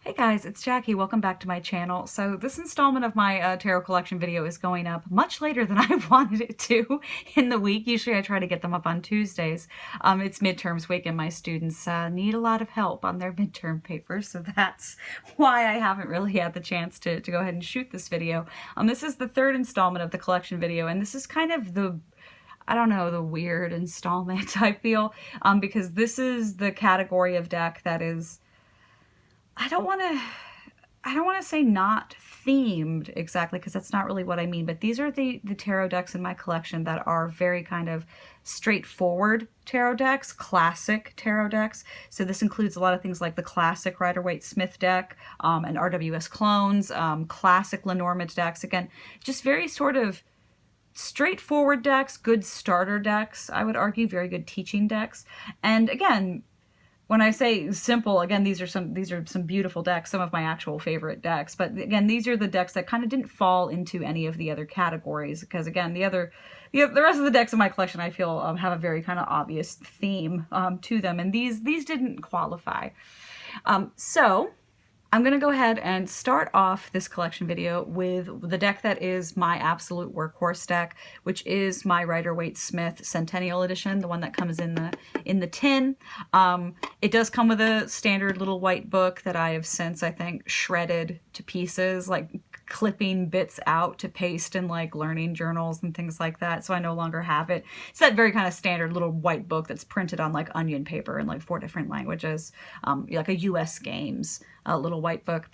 Hey guys, it's Jackie. Welcome back to my channel. So this installment of my tarot collection video is going up much later than I wanted it to in the week. Usually I try to get them up on Tuesdays. It's midterms week and my students need a lot of help on their midterm papers, so that's why I haven't really had the chance to go ahead and shoot this video. This is the third installment of the collection video, and this is kind of the the weird installment, I feel, because this is the category of deck that is, I don't want to say not themed exactly, because that's not really what I mean, but these are the tarot decks in my collection that are very kind of straightforward tarot decks, classic tarot decks. So this includes a lot of things like the classic Rider-Waite-Smith deck, and RWS clones, classic Lenormand decks. Again, just very sort of straightforward decks, good starter decks, I would argue, very good teaching decks. And again, when I say simple, again, these are some beautiful decks, some of my actual favorite decks. But again, these are the decks that kind of didn't fall into any of the other categories, because again, the rest of the decks in my collection, I feel, have a very kind of obvious theme to them, and these didn't qualify. So I'm going to go ahead and start off this collection video with the deck that is my absolute workhorse deck, which is my Rider-Waite-Smith Centennial edition, the one that comes in the tin. It does come with a standard little white book that I have since, I think, shredded to pieces, like clipping bits out to paste in like learning journals and things like that, so I no longer have it. It's that very kind of standard little white book that's printed on like onion paper in like 4 different languages, like a US Games little white book.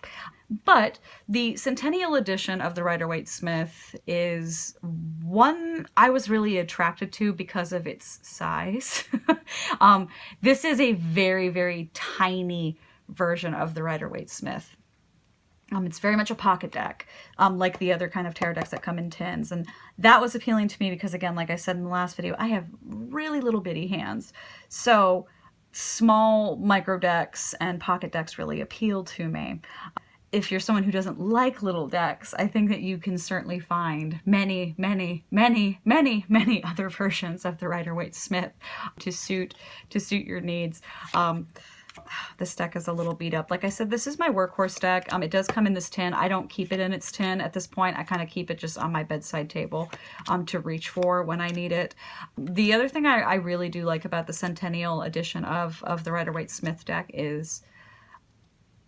But the Centennial edition of the Rider-Waite-Smith is one I was really attracted to because of its size. This is a very, very tiny version of the Rider-Waite-Smith. It's very much a pocket deck, like the other kind of tarot decks that come in tins. And that was appealing to me because, again, like I said in the last video, I have really little bitty hands. So small micro decks and pocket decks really appeal to me. If you're someone who doesn't like little decks, I think that you can certainly find many, many, many, many, many other versions of the Rider-Waite-Smith to suit your needs. This deck is a little beat up. Like I said, this is my workhorse deck. It does come in this tin. I don't keep it in its tin at this point. I kind of keep it just on my bedside table to reach for when I need it. The other thing I really do like about the Centennial edition of the Rider-Waite-Smith deck is,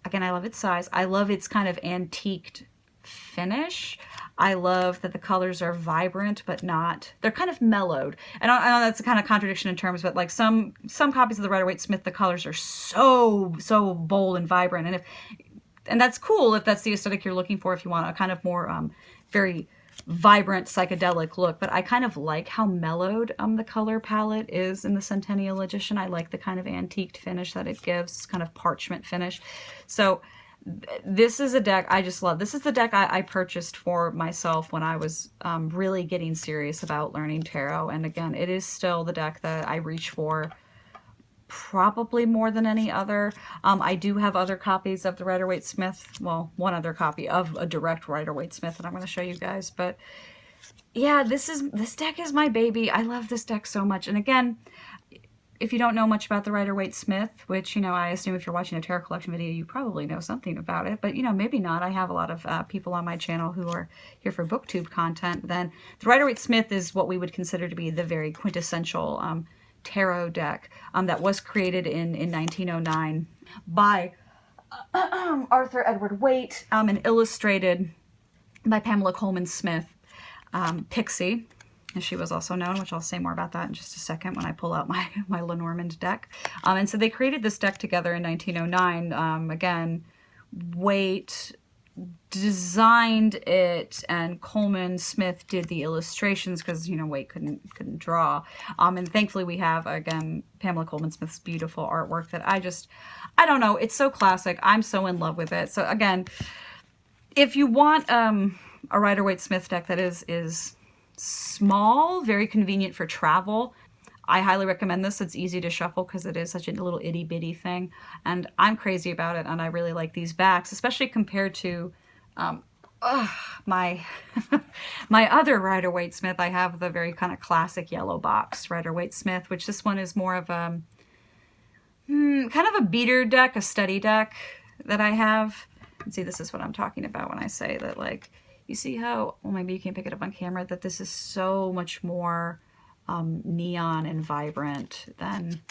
again, I love its size. I love its kind of antiqued finish. I love that the colors are vibrant, but not, they're kind of mellowed. And I know that's a kind of contradiction in terms, but like some copies of the Rider-Waite-Smith, the colors are so bold and vibrant. And that's cool if that's the aesthetic you're looking for, if you want a kind of more very vibrant psychedelic look. But I kind of like how mellowed the color palette is in the Centennial edition. I like the kind of antiqued finish that it gives, kind of parchment finish. So this is a deck I just love. This is the deck I purchased for myself when I was really getting serious about learning tarot. And again, it is still the deck that I reach for probably more than any other. I do have other copies of the Rider-Waite-Smith. Well, one other copy of a direct Rider-Waite-Smith that I'm going to show you guys. But yeah, this deck is my baby. I love this deck so much. And again, if you don't know much about the Rider-Waite-Smith, which, I assume if you're watching a tarot collection video, you probably know something about it, but, maybe not. I have a lot of people on my channel who are here for Booktube content. Then the Rider-Waite-Smith is what we would consider to be the very quintessential tarot deck that was created in 1909 by Arthur Edward Waite and illustrated by Pamela Colman Smith, Pixie, as she was also known, which I'll say more about that in just a second when I pull out my Lenormand deck. And so they created this deck together in 1909. Again, Waite designed it, and Colman Smith did the illustrations because, Waite couldn't draw. And thankfully we have, again, Pamela Colman Smith's beautiful artwork that I don't know, it's so classic. I'm so in love with it. So again, if you want a Rider-Waite-Smith deck that is small, very convenient for travel, I highly recommend this. It's easy to shuffle because it is such a little itty bitty thing, and I'm crazy about it, and I really like these backs, especially compared to my my other Rider-Waite-Smith. I have the very kind of classic yellow box Rider-Waite-Smith, which this one is more of a kind of a beater deck, a study deck. that I have. And see, this is what I'm talking about when I say that, like, you see how, well, maybe you can't pick it up on camera, that this is so much more neon and vibrant than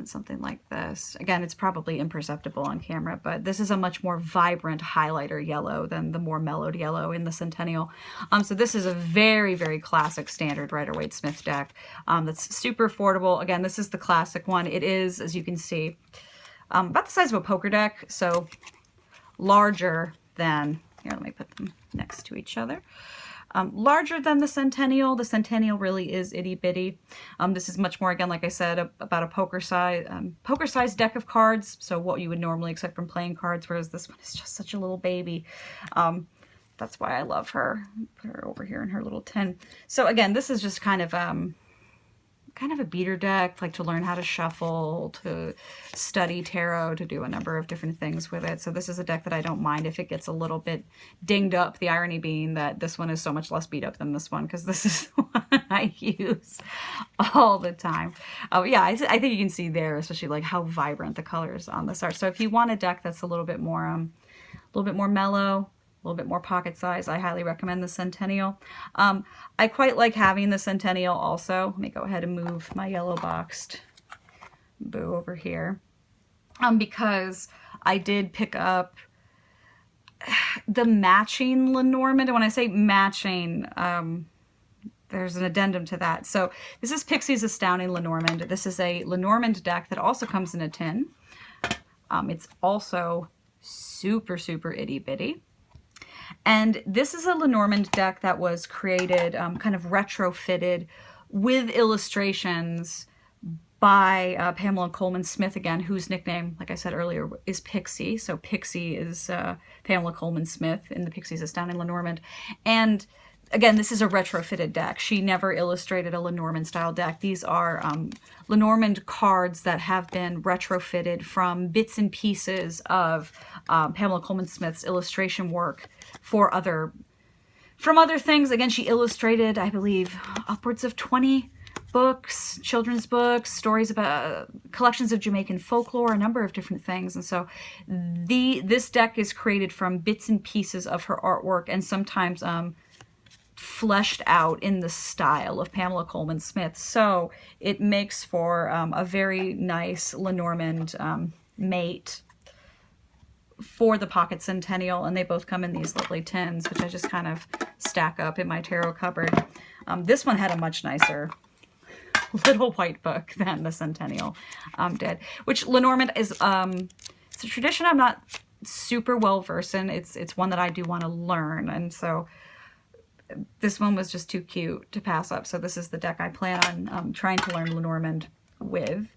something like this. Again, it's probably imperceptible on camera, but this is a much more vibrant highlighter yellow than the more mellowed yellow in the Centennial. So this is a very, very classic standard Rider-Waite Smith deck that's super affordable. Again, this is the classic one. It is, as you can see, about the size of a poker deck, so larger than, here, let me put them next to each other. Larger than the Centennial. The Centennial really is itty bitty. This is much more, again, like I said, about a poker size deck of cards. So what you would normally expect from playing cards, whereas this one is just such a little baby. That's why I love her. Put her over here in her little tin. So again, this is just kind of a beater deck, like to learn how to shuffle, to study tarot, to do a number of different things with it. So this is a deck that I don't mind if it gets a little bit dinged up. The irony being that this one is so much less beat up than this one, because this is the one I use all the time. Yeah, I think you can see there, especially like how vibrant the colors on this are. So if you want a deck that's a little bit more mellow, a little bit more pocket size, I highly recommend the Centennial. I quite like having the Centennial also. Let me go ahead and move my yellow boxed Boo over here. Because I did pick up the matching Lenormand. And when I say matching, there's an addendum to that. So this is Pixie's Astounding Lenormand. This is a Lenormand deck that also comes in a tin. It's also super, super itty bitty. And this is a Lenormand deck that was created, kind of retrofitted with illustrations by Pamela Coleman Smith, again, whose nickname, like I said earlier, is Pixie. So Pixie is Pamela Coleman Smith in the Pixie's Astounding Lenormand. And again, this is a retrofitted deck. She never illustrated a Lenormand style deck. These are Lenormand cards that have been retrofitted from bits and pieces of Pamela Coleman Smith's illustration work from other things. Again, she illustrated, I believe, upwards of 20 books, children's books, stories about collections of Jamaican folklore, a number of different things. And so this deck is created from bits and pieces of her artwork, and sometimes fleshed out in the style of Pamela Coleman Smith. So it makes for a very nice Lenormand mate for the Pocket Centennial, and they both come in these lovely tins, which I just kind of stack up in my tarot cupboard. This one had a much nicer little white book than the Centennial did, which Lenormand is it's a tradition I'm not super well versed in. It's one that I do want to learn, and so this one was just too cute to pass up. So this is the deck I plan on trying to learn Lenormand with.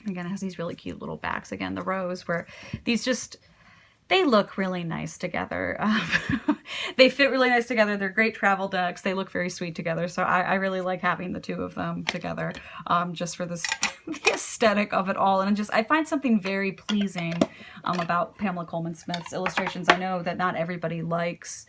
Again, it has these really cute little backs. Again, the rose, where these just, they look really nice together. They fit really nice together. They're great travel decks. They look very sweet together. So I really like having the two of them together, just for this, the aesthetic of it all. And I find something very pleasing about Pamela Coleman Smith's illustrations. I know that not everybody likes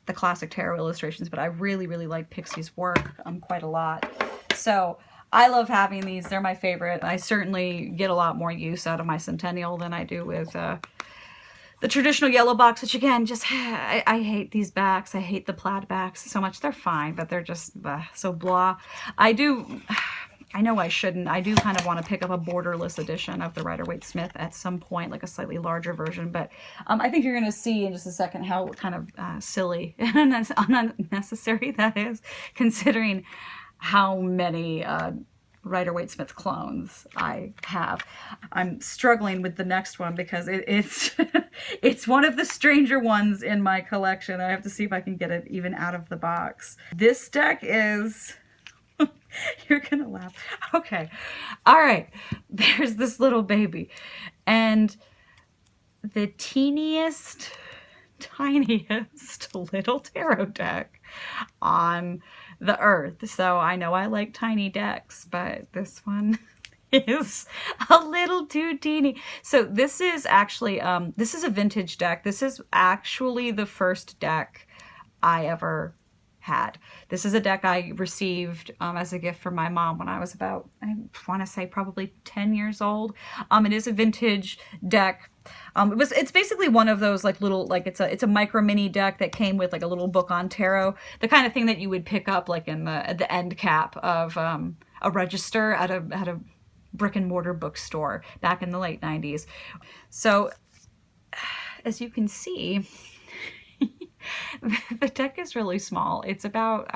the classic tarot illustrations, but I really, really like Pixie's work quite a lot. So I love having these. They're my favorite. I certainly get a lot more use out of my Centennial than I do with the traditional yellow box, which again, just, I hate these backs. I hate the plaid backs so much. They're fine, but they're just so blah. I know I shouldn't. I do kind of want to pick up a borderless edition of the Rider-Waite Smith at some point, like a slightly larger version. But I think you're going to see in just a second how kind of silly and unnecessary that is, considering how many Rider-Waite Smith clones I have. I'm struggling with the next one because it's it's one of the stranger ones in my collection. I have to see if I can get it even out of the box. This deck is... You're gonna laugh. Okay. All right. There's this little baby. And the tiniest little tarot deck on the earth. So I know I like tiny decks, but this one is a little too teeny. So this is actually, this is a vintage deck. This is actually the first deck I ever had. This is a deck I received as a gift from my mom when I was about, I want to say probably 10 years old. It is a vintage deck. It's basically one of those like little, like it's a micro mini deck that came with like a little book on tarot, the kind of thing that you would pick up like at the end cap of a register at a brick and mortar bookstore back in the late 90s. So as you can see, the deck is really small. It's about,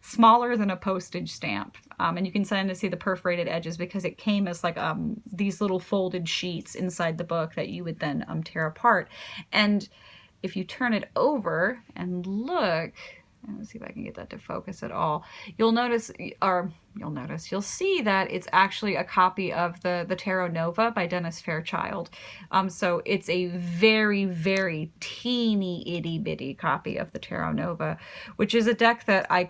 smaller than a postage stamp. And you can kind of see the perforated edges because it came as like these little folded sheets inside the book that you would then tear apart. And if you turn it over and look, let's see if I can get that to focus at all. You'll see that it's actually a copy of the Tarot Nova by Dennis Fairchild. So it's a very, very teeny itty bitty copy of the Tarot Nova, which is a deck that I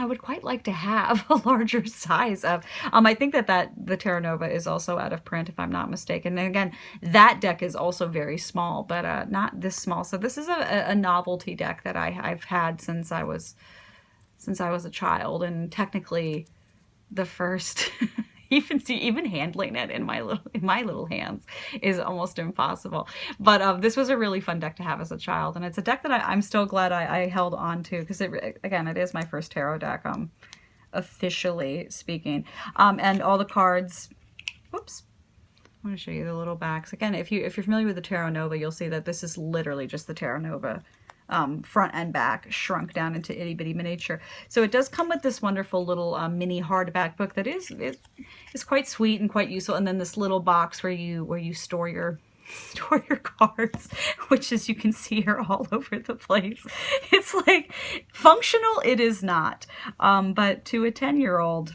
would quite like to have a larger size of. I think that the Tarot Nova is also out of print, if I'm not mistaken. And again, that deck is also very small, but not this small. So this is a novelty deck that I've had since I was a child, and technically the first. Even handling it in my little hands is almost impossible. But this was a really fun deck to have as a child, and it's a deck that I'm still glad I held on to, because it is my first tarot deck, officially speaking. And all the cards. Whoops. I want to show you the little backs again. If you're familiar with the Tarot Nova, you'll see that this is literally just the Tarot Nova. Front and back shrunk down into itty bitty miniature. So it does come with this wonderful little mini hardback book that is quite sweet and quite useful. And then this little box where you store your cards, which, as you can see, are all over the place. It's like functional. It is not, but to a 10-year-old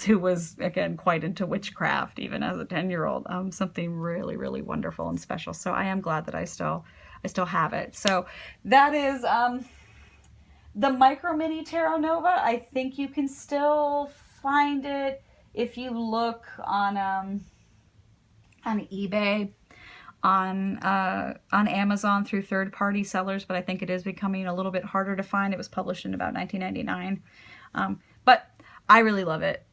who was, again, quite into witchcraft even as a 10-year-old, something really, really wonderful and special. So I am glad that I still have it. So that is the Micro Mini Tarot Nova. I think you can still find it if you look on eBay, on Amazon through third-party sellers, but I think it is becoming a little bit harder to find. It was published in about 1999. But I really love it.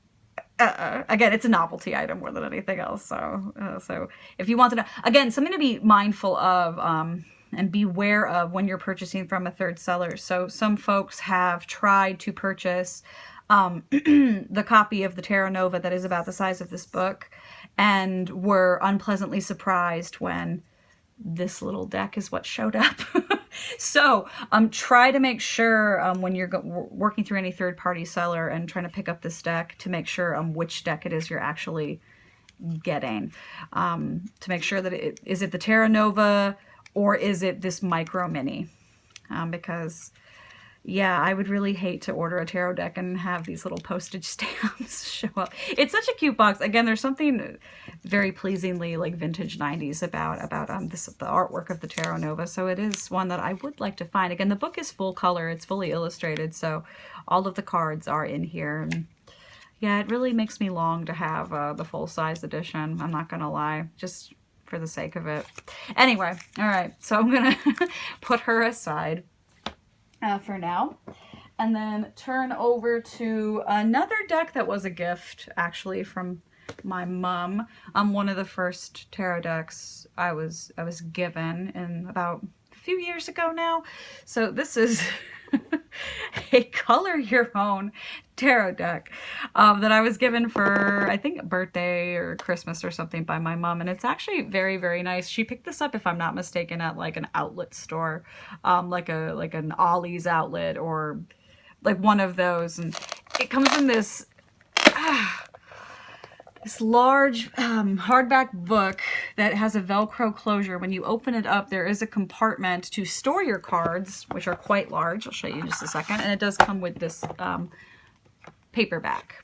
Again, it's a novelty item more than anything else. So if you want to know, again, something to be mindful of and beware of when you're purchasing from a third seller. So some folks have tried to purchase the copy of the Tarot Nova that is about the size of this book, and were unpleasantly surprised when this little deck is what showed up. So try to make sure when you're working through any third-party seller and trying to pick up this deck, to make sure which deck it is you're actually getting, to make sure that is it the Tarot Nova or is it this Micro Mini, because yeah, I would really hate to order a tarot deck and have these little postage stamps show up. It's such a cute box. Again, there's something very pleasingly like vintage 90s about the artwork of the Tarot Nova. So it is one that I would like to find. Again, the book is full color. It's fully illustrated, so all of the cards are in here. And yeah, it really makes me long to have the full-size edition. I'm not gonna lie, just for the sake of it. Anyway, all right, so I'm gonna put her aside for now, and then turn over to another deck that was a gift, actually, from my mom. One of the first tarot decks I was given in about a few years ago now. So this is a color your own tarot deck that I was given for, I think, a birthday or Christmas or something by my mom, and it's actually very, very nice. She picked this up, if I'm not mistaken, at like an outlet store, like an Ollie's outlet or like one of those, and it comes in this this large hardback book that has a Velcro closure. When you open it up, there is a compartment to store your cards, which are quite large. I'll show you in just a second. And it does come with this paperback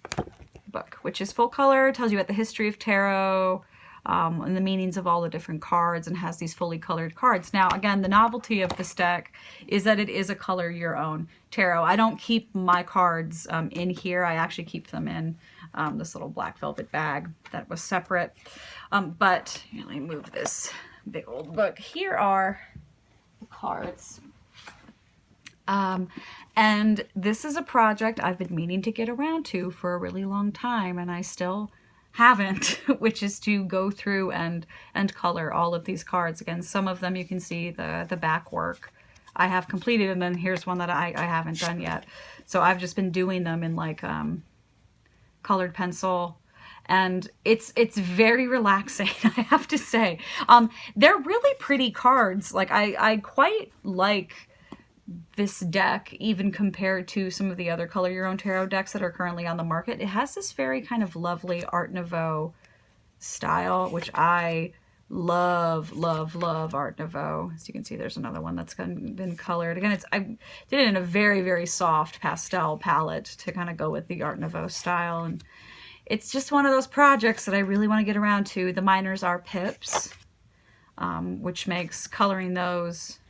book, which is full color, tells you about the history of tarot, and the meanings of all the different cards, and has these fully colored cards. Now, again, the novelty of this deck is that it is a color your own tarot. I don't keep my cards in here. I actually keep them in this little black velvet bag that was separate. But let me move this big old book. Here are cards. And this is a project I've been meaning to get around to for a really long time, and I still haven't, which is to go through and color all of these cards. Again, some of them you can see the back work I have completed, and then here's one that I haven't done yet. So I've just been doing them in like colored pencil, and it's very relaxing, I have to say. They're really pretty cards. Like I quite like this deck, even compared to some of the other Color Your Own Tarot decks that are currently on the market. It has this very kind of lovely Art Nouveau style, which I love, love, love Art Nouveau. As you can see, there's another one that's been colored. Again, I did it in a very, very soft pastel palette to kind of go with the Art Nouveau style. And it's just one of those projects that I really want to get around to. The minors are pips, which makes coloring those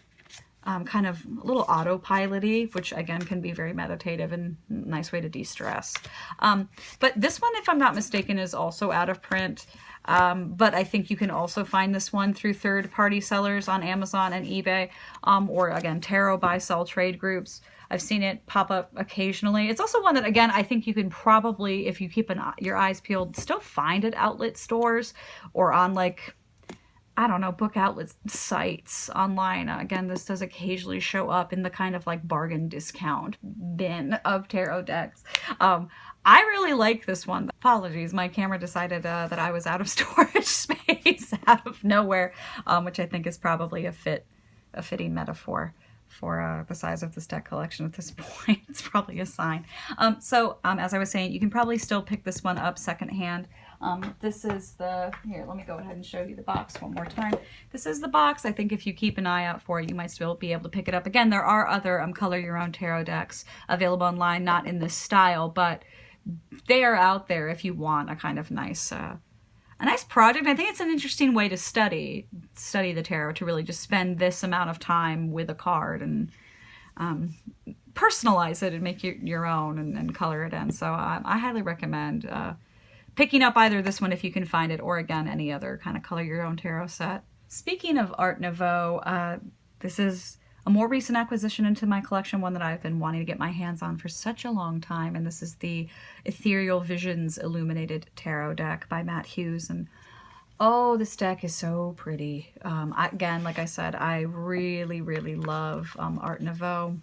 kind of a little autopilot-y, which again can be very meditative and a nice way to de-stress. But this one, if I'm not mistaken, is also out of print. But I think you can also find this one through third-party sellers on Amazon and eBay, or again, tarot buy-sell trade groups. I've seen it pop up occasionally. It's also one that, again, I think you can probably, if you keep your eyes peeled, still find at outlet stores or on, like, I don't know, book outlet sites online. Again, this does occasionally show up in the kind of like bargain discount bin of tarot decks. I really like this one. Apologies, my camera decided that I was out of storage space out of nowhere, which I think is probably a fitting metaphor for the size of this deck collection at this point. It's probably a sign. So as I was saying, you can probably still pick this one up secondhand. This is here, let me go ahead and show you the box one more time. This is the box. I think if you keep an eye out for it, you might still be able to pick it up. Again, there are other Color Your Own Tarot decks available online, not in this style, but they are out there if you want a kind of nice project. I think it's an interesting way to study the tarot, to really just spend this amount of time with a card and personalize it and make it your own and color it in. So I highly recommend picking up either this one if you can find it, or again, any other kind of Color Your Own Tarot set. Speaking of Art Nouveau, this is a more recent acquisition into my collection, one that I've been wanting to get my hands on for such a long time, and this is the Ethereal Visions Illuminated Tarot deck by Matt Hughes. And oh, this deck is so pretty. Again, like I said, I really, really love Art Nouveau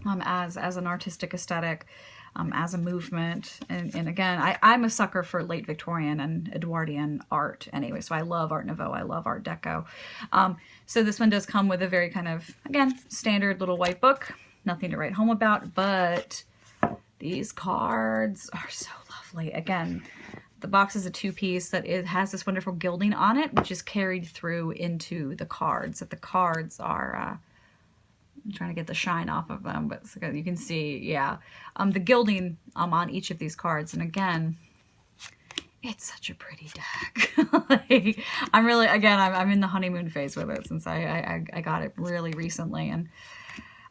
as an artistic aesthetic. As a movement, and again, I'm a sucker for late Victorian and Edwardian art anyway, so I love Art Nouveau, I love Art Deco. So this one does come with a very kind of, again, standard little white book, nothing to write home about, but these cards are so lovely. Again, the box is a two-piece that it has this wonderful gilding on it, which is carried through into the cards. That the cards are I'm trying to get the shine off of them, but you can see, yeah, the gilding on each of these cards. And again, it's such a pretty deck. Like, I'm in the honeymoon phase with it since I got it really recently, and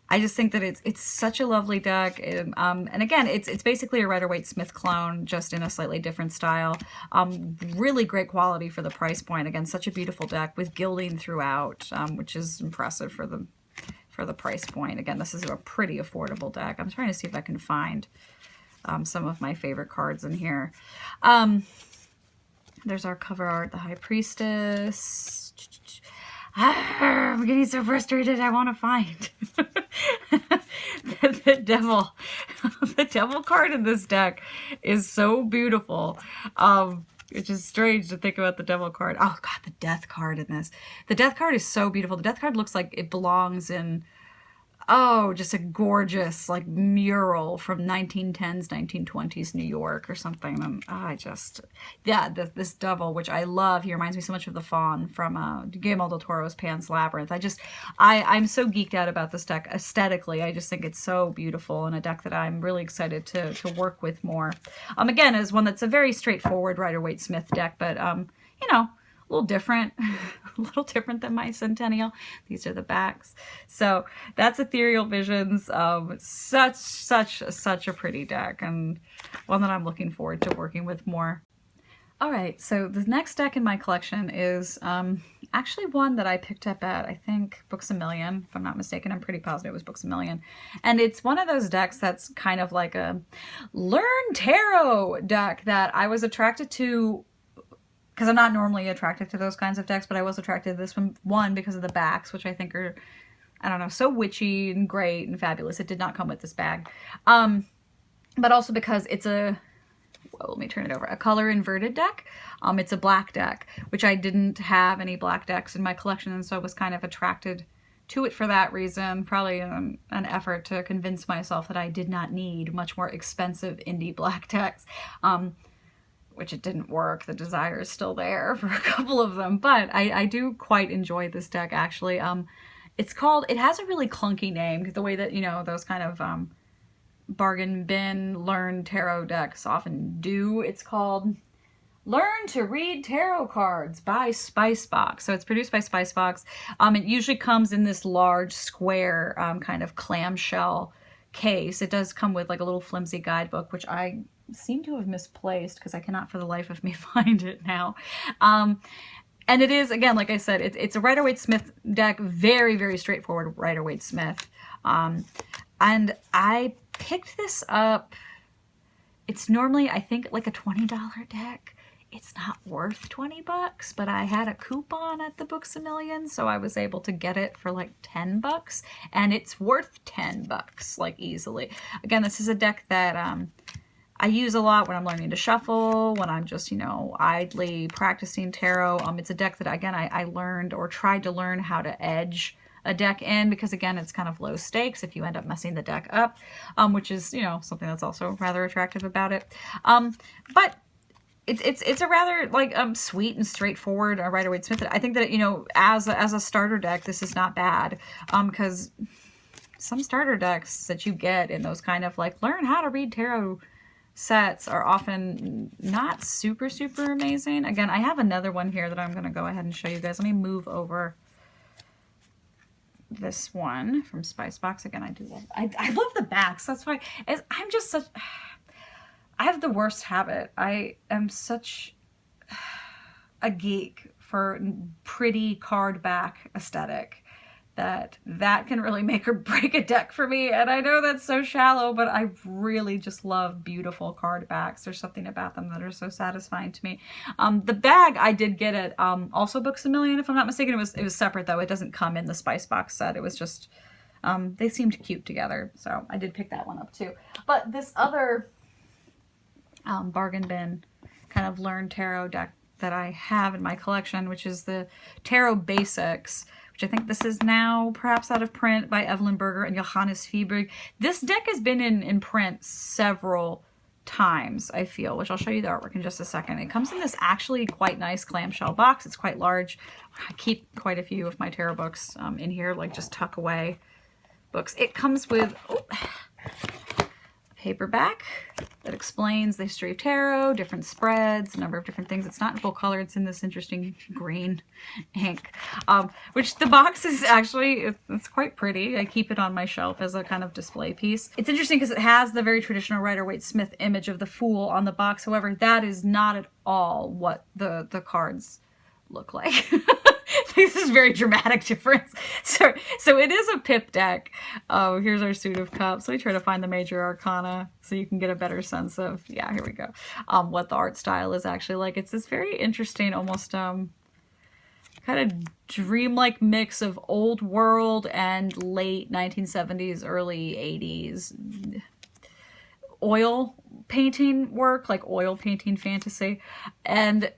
I just think that it's such a lovely deck. And again, it's basically a Rider-Waite Smith clone, just in a slightly different style. Really great quality for the price point. Again, such a beautiful deck with gilding throughout, which is impressive for the price point. Again, this is a pretty affordable deck. I'm trying to see if I can find some of my favorite cards in here. There's our cover art, the High Priestess. I'm getting so frustrated. I want to find the devil. The devil card in this deck is so beautiful. It's just strange to think about the devil card. Oh God, the death card in this. The death card is so beautiful. The death card looks like it belongs in, oh, just a gorgeous like mural from 1910s, 1920s New York or something. And this devil, which I love, he reminds me so much of the faun from Guillermo del Toro's Pan's Labyrinth. I'm so geeked out about this deck aesthetically. I just think it's so beautiful, and a deck that I'm really excited to work with more. Again, is one that's a very straightforward Rider-Waite Smith deck, but you know, a little different, a little different than my Centennial. These are the backs. So that's Ethereal Visions. Such a pretty deck, and one that I'm looking forward to working with more. All right, so the next deck in my collection is actually one that I picked up at, I think, Books A Million, if I'm not mistaken. I'm pretty positive it was Books A Million. And it's one of those decks that's kind of like a Learn Tarot deck that I was attracted to, because I'm not normally attracted to those kinds of decks, but I was attracted to this one because of the backs, which I think are, I don't know, so witchy and great and fabulous. It did not come with this bag. But also because it's a, well, let me turn it over, a color inverted deck. It's a black deck, which I didn't have any black decks in my collection, and so I was kind of attracted to it for that reason. Probably an effort to convince myself that I did not need much more expensive indie black decks, which it didn't work. The desire is still there for a couple of them, but I do quite enjoy this deck, actually. It's called, it has a really clunky name, the way that, you know, those kind of bargain bin learn tarot decks often do. It's called Learn to Read Tarot Cards by Spicebox. So it's produced by Spicebox. It usually comes in this large square kind of clamshell case. It does come with like a little flimsy guidebook, which I seem to have misplaced because I cannot for the life of me find it now. And it is, again, like I said, it's a Rider-Waite-Smith deck, very, very straightforward Rider-Waite-Smith. And I picked this up, it's normally, I think, like a $20 deck. It's not worth 20 bucks, but I had a coupon at the Books A Million, so I was able to get it for like 10 bucks, and it's worth 10 bucks, like easily. Again, this is a deck that I use a lot when I'm learning to shuffle, when I'm just, you know, idly practicing tarot. It's a deck that, again, I learned or tried to learn how to edge a deck in, because again, it's kind of low stakes if you end up messing the deck up, which is, you know, something that's also rather attractive about it. But it's a rather like sweet and straightforward Rider-Waite-Smith. I think that, you know, as a starter deck, this is not bad, because some starter decks that you get in those kind of like learn how to read tarot sets are often not super amazing. Again, I have another one here that I'm going to go ahead and show you guys. Let me move over this one from Spicebox. Again, I do love, I love the backs. That's why I'm just such, I have the worst habit. I am such a geek for pretty card back aesthetic that can really make or break a deck for me. And I know that's so shallow, but I really just love beautiful card backs. There's something about them that are so satisfying to me. The bag I did get at also Books A Million, if I'm not mistaken. It was separate though. It doesn't come in the Spicebox set. It was just, they seemed cute together. So I did pick that one up too. But this other bargain bin kind of learned tarot deck that I have in my collection, which is the Tarot Basics, which I think this is now perhaps out of print, by Evelin and Johannes Fiebig. This deck has been in print several times, I feel, which I'll show you the artwork in just a second. It comes in this actually quite nice clamshell box. It's quite large. I keep quite a few of my tarot books in here, like just tuck away books. It comes with paperback that explains the history of tarot, different spreads, a number of different things. It's not in full color. It's in this interesting green ink, which the box is actually, it's quite pretty. I keep it on my shelf as a kind of display piece. It's interesting because it has the very traditional Rider-Waite-Smith image of the Fool on the box. However, that is not at all what the cards look like. This is a very dramatic difference. So it is a pip deck. Oh, here's our Suit of Cups. Let me try to find the major arcana so you can get a better sense of, yeah, here we go, what the art style is actually like. It's this very interesting, almost kind of dreamlike mix of old world and late 1970s, early 80s oil painting work, like oil painting fantasy. And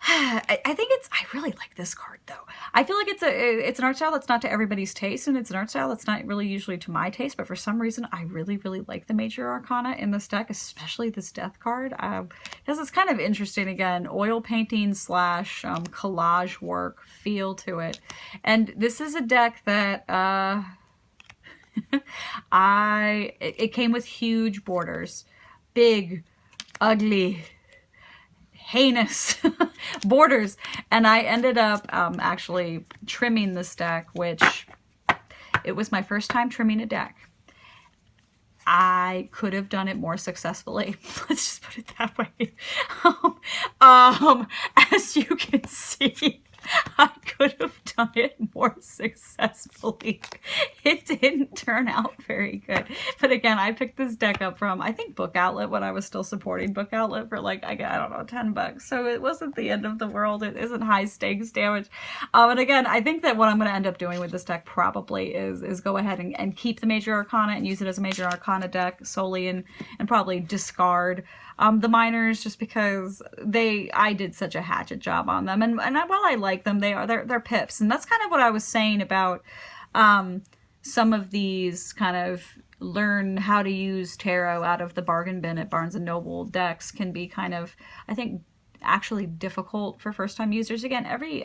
I think I really like this card though. I feel like it's an art style that's not to everybody's taste, and it's an art style that's not really usually to my taste, but for some reason I really like the major arcana in this deck, especially this death card. Because it's kind of interesting, again, oil painting / collage work feel to it. And this is a deck that it came with huge borders, big, ugly, heinous borders, and I ended up actually trimming this deck, which it was my first time trimming a deck. I could have done it more successfully. Let's just put it that way. as you can see, I could have done it more successfully. It didn't turn out very good. But again, I picked this deck up from, I think, Book Outlet, when I was still supporting Book Outlet, for like, I don't know, $10. So it wasn't the end of the world. It isn't high stakes damage. And again, I think that what I'm going to end up doing with this deck probably is go ahead and keep the Major Arcana and use it as a Major Arcana deck solely, and probably discard the minors, just because I did such a hatchet job on them, and while I like them, they're pips, and that's kind of what I was saying about some of these kind of learn how to use tarot out of the bargain bin at Barnes & Noble decks can be kind of, I think, actually difficult for first-time users. Again, every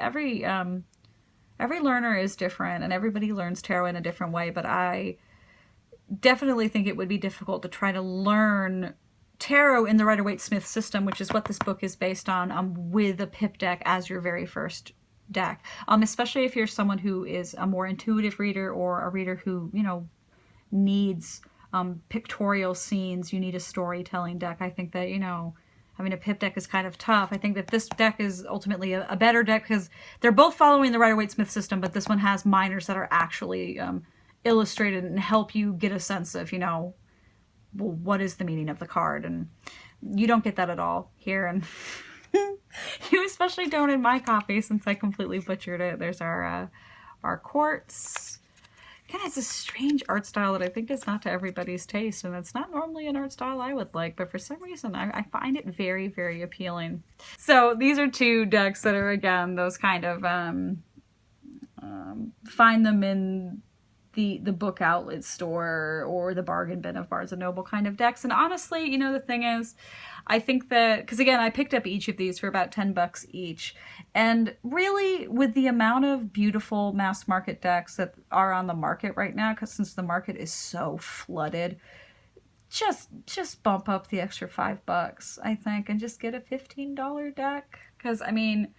learner is different, and everybody learns tarot in a different way, but I definitely think it would be difficult to try to learn tarot in the Rider-Waite Smith system, which is what this book is based on, with a pip deck as your very first deck. Especially if you're someone who is a more intuitive reader, or a reader who, you know, needs pictorial scenes, you need a storytelling deck. I think that, you know, having a pip deck is kind of tough. I think that this deck is ultimately a better deck, because they're both following the Rider-Waite Smith system, but this one has minors that are actually illustrated and help you get a sense of, you know, well, what is the meaning of the card? And you don't get that at all here, and you especially don't in my copy, since I completely butchered it. There's our quartz. Again, it's a strange art style that I think is not to everybody's taste, and it's not normally an art style I would like, but for some reason I find it very, very appealing. So these are two decks that are, again, those kind of find them in the Book Outlet store or the bargain bin of Barnes & Noble kind of decks. And honestly, you know, the thing is, I think that, because again, I picked up each of these for about $10 each, and really, with the amount of beautiful mass market decks that are on the market right now, because since the market is so flooded, just bump up the extra $5, I think, and just get a $15 deck. Because I mean,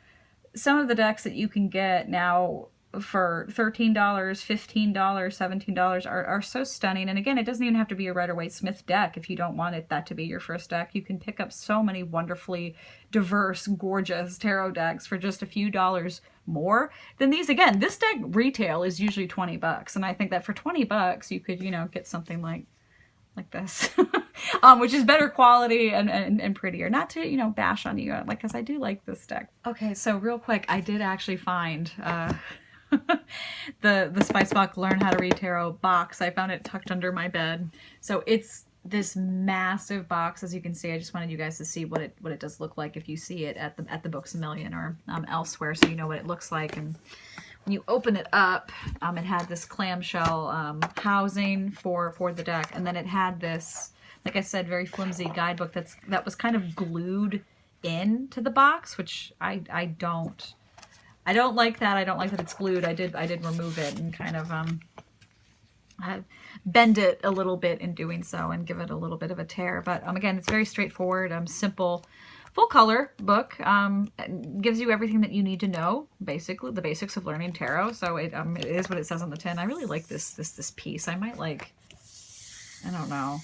some of the decks that you can get now for $13, $15, $17 are so stunning. And again, it doesn't even have to be a Rider-Waite Smith deck. If you don't want that to be your first deck, you can pick up so many wonderfully diverse, gorgeous tarot decks for just a few dollars more than these. Again, this deck retail is usually $20, and I think that for $20 you could, you know, get something like this, which is better quality and prettier. Not to, you know, bash on you, like, because I do like this deck. Okay, so real quick, I did actually find the Spicebox Learn How to Read Tarot box. I found it tucked under my bed. So it's this massive box, as you can see. I just wanted you guys to see what it does look like if you see it at the Books A Million or elsewhere, so you know what it looks like. And when you open it up, it had this clamshell housing for the deck, and then it had this, like I said, very flimsy guidebook that was kind of glued into the box, which I don't like that. I don't like that it's glued. I did remove it and kind of bend it a little bit in doing so and give it a little bit of a tear. But again, it's very straightforward, simple, full color book. It gives you everything that you need to know, basically the basics of learning tarot. So it is what it says on the tin. I really like this piece. I might, like, I don't know,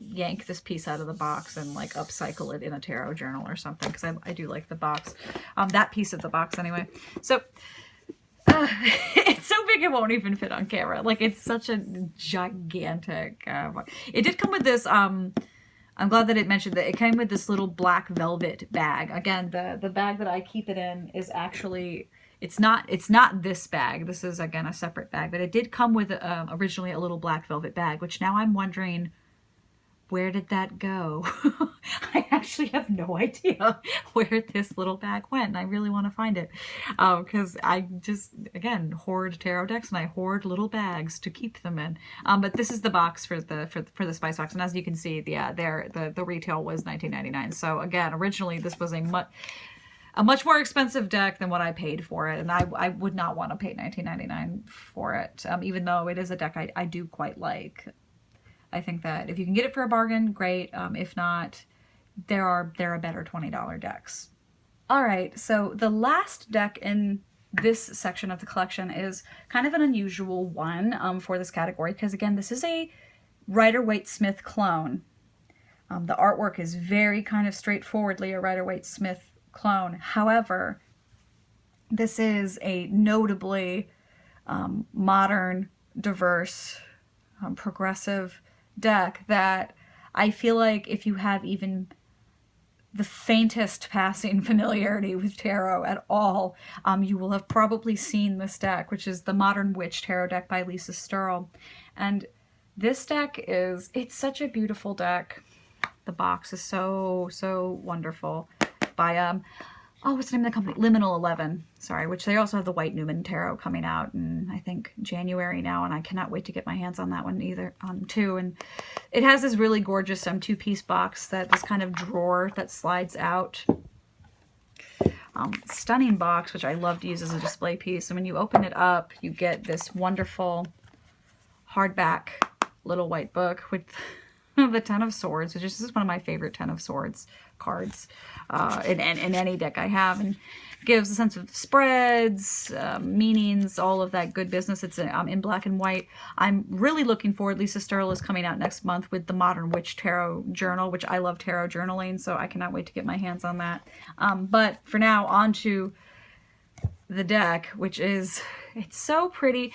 yank this piece out of the box and like upcycle it in a tarot journal or something, because I do like the box, that piece of the box anyway. So it's so big it won't even fit on camera. Like, it's such a gigantic it did come with this I'm glad that it mentioned that it came with this little black velvet bag. Again, the bag that I keep it in is actually, it's not this bag. This is, again, a separate bag, but it did come with originally a little black velvet bag, which now I'm wondering, where did that go? I actually have no idea where this little bag went, and I really want to find it, because I just, again, hoard tarot decks, and I hoard little bags to keep them in. But this is the box for the Spicebox, and as you can see, the retail was $19.99. So again, originally this was a much more expensive deck than what I paid for it, and I would not want to pay $19.99 for it, even though it is a deck I do quite like. I think that if you can get it for a bargain, great. If not, there are better $20 decks. All right, so the last deck in this section of the collection is kind of an unusual one for this category, because again, this is a Rider-Waite Smith clone. The artwork is very kind of straightforwardly a Rider-Waite Smith clone. However, this is a notably modern, diverse, progressive deck that I feel like if you have even the faintest passing familiarity with tarot at all, you will have probably seen this deck, which is the Modern Witch Tarot deck by Lisa Sterle. And this deck it's such a beautiful deck. The box is so wonderful. By what's the name of the company? Liminal 11, sorry, which they also have the White Newman Tarot coming out in, I think, January now, and I cannot wait to get my hands on that one too. And it has this really gorgeous two-piece box, this kind of drawer that slides out. Stunning box, which I love to use as a display piece. And when you open it up, you get this wonderful hardback little white book with the Ten of Swords, which is just one of my favorite Ten of Swords cards in any deck I have, and gives a sense of spreads, meanings, all of that good business. It's in black and white. I'm really looking forward. Lisa Sterle is coming out next month with the Modern Witch Tarot Journal, which I love tarot journaling, so I cannot wait to get my hands on that. But for now, on to the deck, which it's so pretty.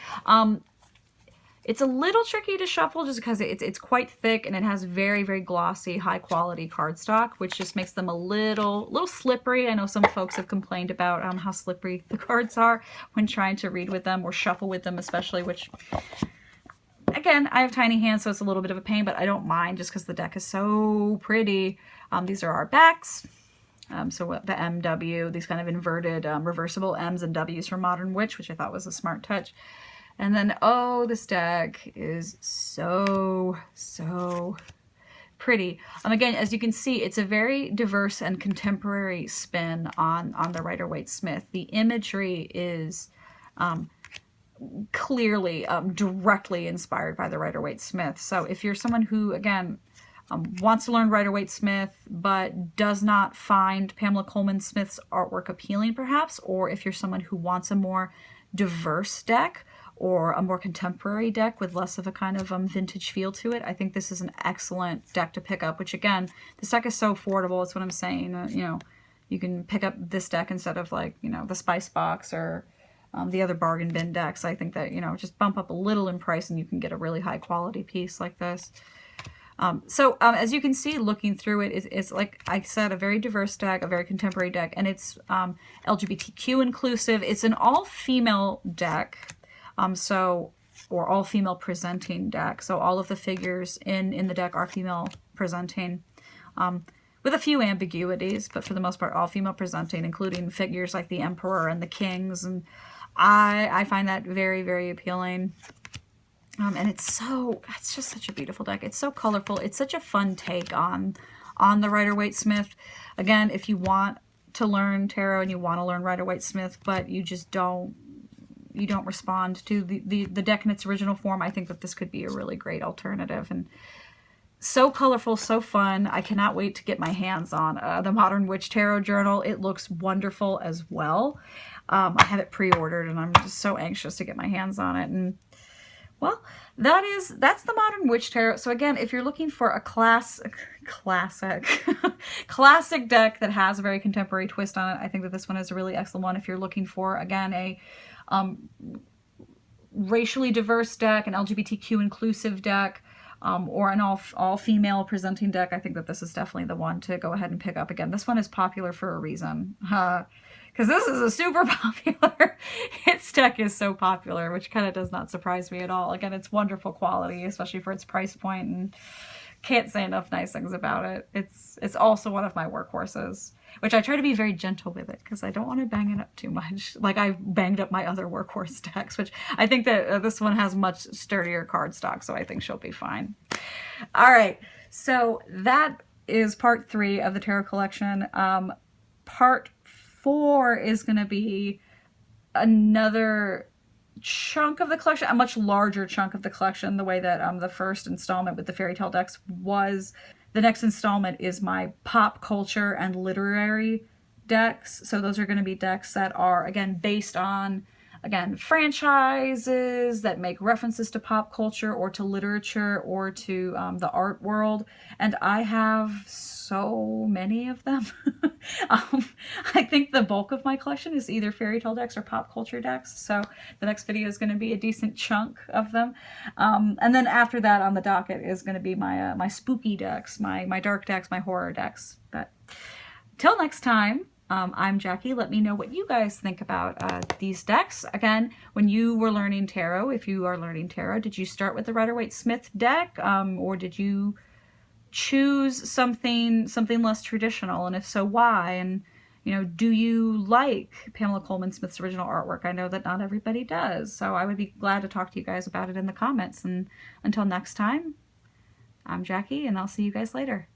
It's a little tricky to shuffle just because it's quite thick, and it has very glossy, high quality cardstock, which just makes them a little slippery. I know some folks have complained about how slippery the cards are when trying to read with them or shuffle with them especially, which, again, I have tiny hands, so it's a little bit of a pain, but I don't mind just because the deck is so pretty. These are our backs. So the MW, these kind of inverted reversible M's and W's from Modern Witch, which I thought was a smart touch. And then, this deck is so pretty. Again, as you can see, it's a very diverse and contemporary spin on the Rider-Waite-Smith. The imagery is clearly directly inspired by the Rider-Waite-Smith. So if you're someone who, again, wants to learn Rider-Waite-Smith but does not find Pamela Coleman Smith's artwork appealing, perhaps, or if you're someone who wants a more diverse deck, or a more contemporary deck with less of a kind of vintage feel to it, I think this is an excellent deck to pick up, which, again, this deck is so affordable. It's what I'm saying. You can pick up this deck instead of, like, the Spicebox or the other bargain bin decks. I think that, just bump up a little in price and you can get a really high quality piece like this. As you can see, looking through it, it's like I said, a very diverse deck, a very contemporary deck, and it's LGBTQ inclusive. It's an all-female deck. Or all-female presenting deck. So all of the figures in the deck are female presenting, with a few ambiguities, but for the most part, all female presenting, including figures like the Emperor and the Kings. And I find that very appealing. And it's just such a beautiful deck. It's so colorful. It's such a fun take on the Rider-Waite-Smith. Again, if you want to learn tarot and you want to learn Rider-Waite-Smith, but you just don't respond to the deck in its original form, I think that this could be a really great alternative. And so colorful, so fun. I cannot wait to get my hands on the Modern Witch Tarot Journal. It looks wonderful as well. I have it pre-ordered, and I'm just so anxious to get my hands on it. And, well, that's the Modern Witch Tarot. So again, if you're looking for a classic deck that has a very contemporary twist on it, I think that this one is a really excellent one. If you're looking for, again, a racially diverse deck, an LGBTQ inclusive deck, or an all-female presenting deck, I think that this is definitely the one to go ahead and pick up. Again, this one is popular for a reason, because this is a super popular, its deck is so popular, which kind of does not surprise me at all. Again, it's wonderful quality, especially for its price point, and can't say enough nice things about it. It's also one of my workhorses, which I try to be very gentle with it because I don't want to bang it up too much. Like I've banged up my other workhorse decks, which I think that this one has much sturdier cardstock, so I think she'll be fine. All right, so that is part 3 of the tarot collection. Part 4 is going to be another chunk of the collection, a much larger chunk of the collection, the way that the first installment with the fairy tale decks was. The next installment is my pop culture and literary decks. So those are going to be decks that are, again, based on again, franchises that make references to pop culture or to literature or to the art world. And I have so many of them. I think the bulk of my collection is either fairy tale decks or pop culture decks. So the next video is going to be a decent chunk of them. And then after that on the docket is going to be my my spooky decks, my dark decks, my horror decks. But till next time, I'm Jackie. Let me know what you guys think about these decks. Again, when you were learning tarot, if you are learning tarot, did you start with the Rider-Waite-Smith deck, or did you choose something less traditional? And if so, why? And do you like Pamela Coleman Smith's original artwork? I know that not everybody does, so I would be glad to talk to you guys about it in the comments. And until next time, I'm Jackie, and I'll see you guys later.